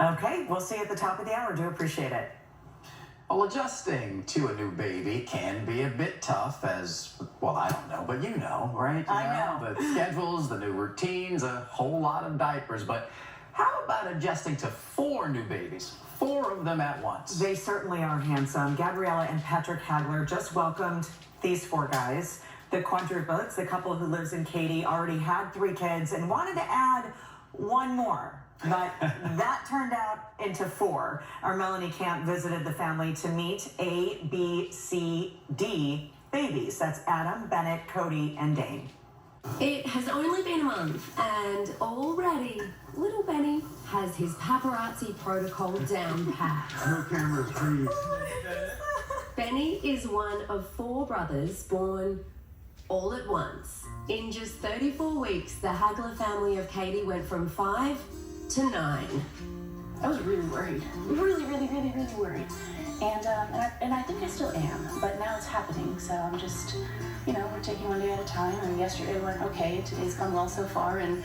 Okay, we'll see you at the top of the hour. Do appreciate it. Well, adjusting to a new baby can be a bit tough as, well, I don't know, but you know, right? I know. The schedules, the new routines, a whole lot of diapers. But how about adjusting to 4 new babies? 4 of them at once. They certainly are handsome. Gabriela and Patrick Hagler just welcomed these 4 guys. The quadruplets, the couple who lives in Katy, already had 3 kids and wanted to add 1 more. But that turned out into 4. Our Melanie Camp visited the family to meet A, B, C, D babies. That's Adam, Bennett, Cody, and Dane. It has only been a month, and already little Benny has his paparazzi protocol down pat. No cameras, please. Benny is one of 4 brothers born all at once. In just 34 weeks, the Hagler family of Katy went from 5 to 9. I was really worried. Really worried. And I think I still am, but now it's happening. So I'm just, we're taking one day at a time. And yesterday went okay. Today's gone well so far, and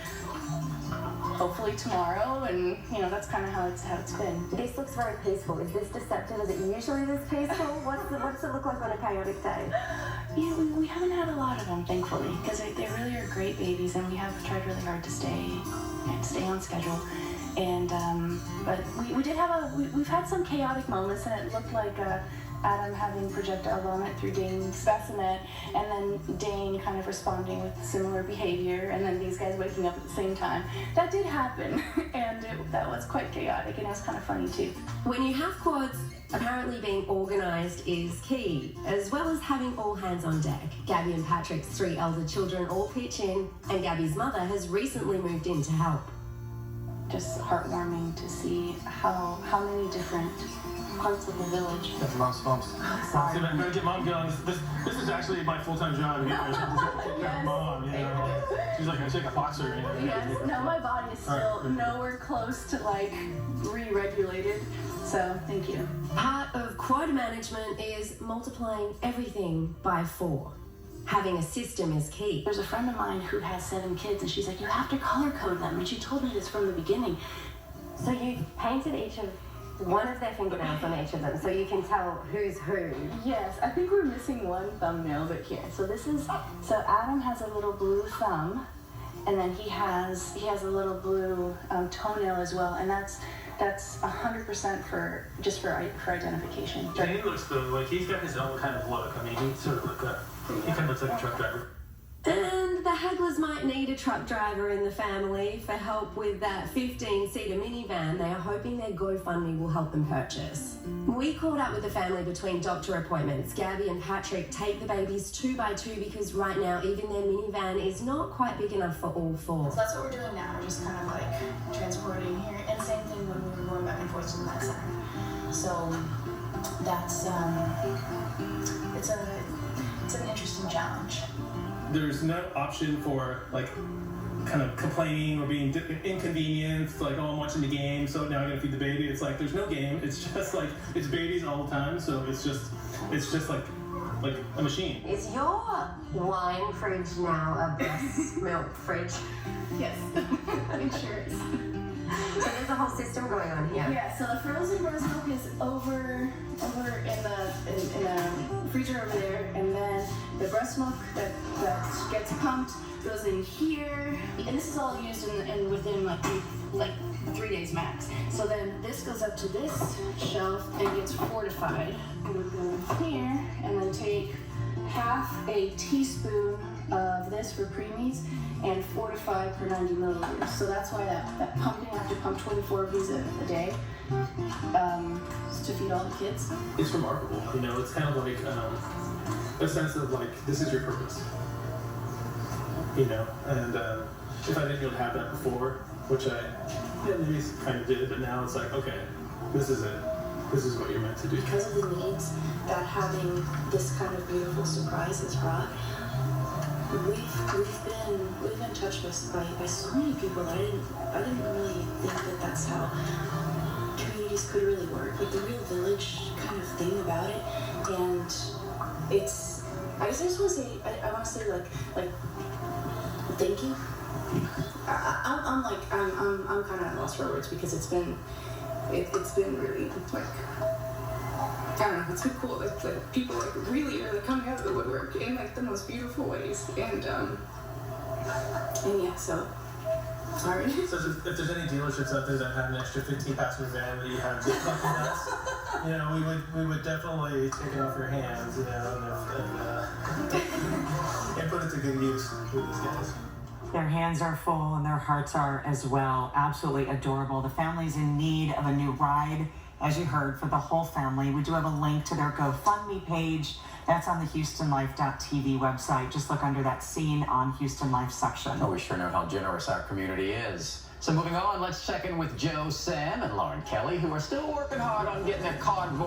hopefully tomorrow. And that's kind of how it's been. This looks very peaceful. Is this deceptive? Is it usually this peaceful? What's it look like on a chaotic day? Yeah, we haven't had a lot of them, thankfully, because they really are great babies, and we have tried really hard to stay on schedule. And but we've had some chaotic moments, and it looked like Adam having projectile vomit through Dane's bassinet, and then Dane kind of responding with similar behavior, and then these guys waking up at the same time. That did happen, and that was quite chaotic, and it was kind of funny too. When you have quads, apparently being organised is key, as well as having all hands on deck. Gabby and Patrick's 3 elder children all pitch in, and Gabby's mother has recently moved in to help. Just heartwarming to see how many different parts of the village. That's mom's bumps. Sorry. I'm gonna get mom going. This is actually my full-time job. Yes. Mom, she's like a boxer. Yes. No, my body is still nowhere close to re-regulated. So thank you. Part of quad management is multiplying everything by 4. Having a system is key. There's a friend of mine who has 7 kids, and she's like, you have to color code them. And she told me this from the beginning. So you painted each of one of their fingernails on each of them, so you can tell who's who. Yes, I think we're missing one thumbnail, but here. So Adam has a little blue thumb, and then he has a little blue toenail as well, and that's 100% for identification. Dane looks like he's got his own kind of look. I mean, he kind of looks like a truck driver. And the Haglers might need a truck driver in the family for help with that 15-seater minivan they are hoping their GoFundMe will help them purchase. We caught up with the family between doctor appointments. Gabby and Patrick take the babies 2 by 2 because right now even their minivan is not quite big enough for all 4. So that's what we're doing now. We're just kind of transporting here, and same thing when we were going back and forth to the med center. So that's it's an interesting challenge. There's no option for kind of complaining or being inconvenienced, oh, I'm watching the game, so now I gotta feed the baby. It's like there's no game. It's just it's babies all the time. So it's just like a machine. Is your wine fridge now a breast milk fridge? Yes, it sure is. So there's a whole system going on here. Yeah, so the frozen breast milk is over in the freezer over there, and then the breast milk that gets pumped goes in here, and this is all used in within like 3 days max. So then this goes up to this shelf and gets fortified. We would go here and then take half a teaspoon of this for preemies and fortify per 90 milliliters. So that's why that pumping, I have to pump 24 of these a day to feed all the kids. It's remarkable. It's kind of like a sense of this is your purpose. And if I didn't really have that before, which I maybe kind of did, but now it's okay, this is it. This is what you're meant to do. Because of the needs that having this kind of beautiful surprise has brought, we've been touched by so many people that I didn't really think that's how communities could really work, the real village kind of thing about it. And it's, I just want to say, I want to say thank you. I'm kind of at a loss for words because it's been it's been really like, I don't know, it's been cool. Like people like really coming out of the woodwork in like the most beautiful ways, and yeah, so. Sorry. So if there's any dealerships out there that have an extra 15-passenger van that you have just fucking nuts, you know, we would definitely take it off your hands, you know, and put it to good use with these guys. Their hands are full and their hearts are as well. Absolutely adorable. The family's in need of a new ride, as you heard, for the whole family. We do have a link to their GoFundMe page. That's on the HoustonLife.tv website. Just look under that Scene on Houston Life section. Oh, we sure know how generous our community is. So moving on, let's check in with Joe, Sam, and Lauren Kelly, who are still working hard on getting their cardboard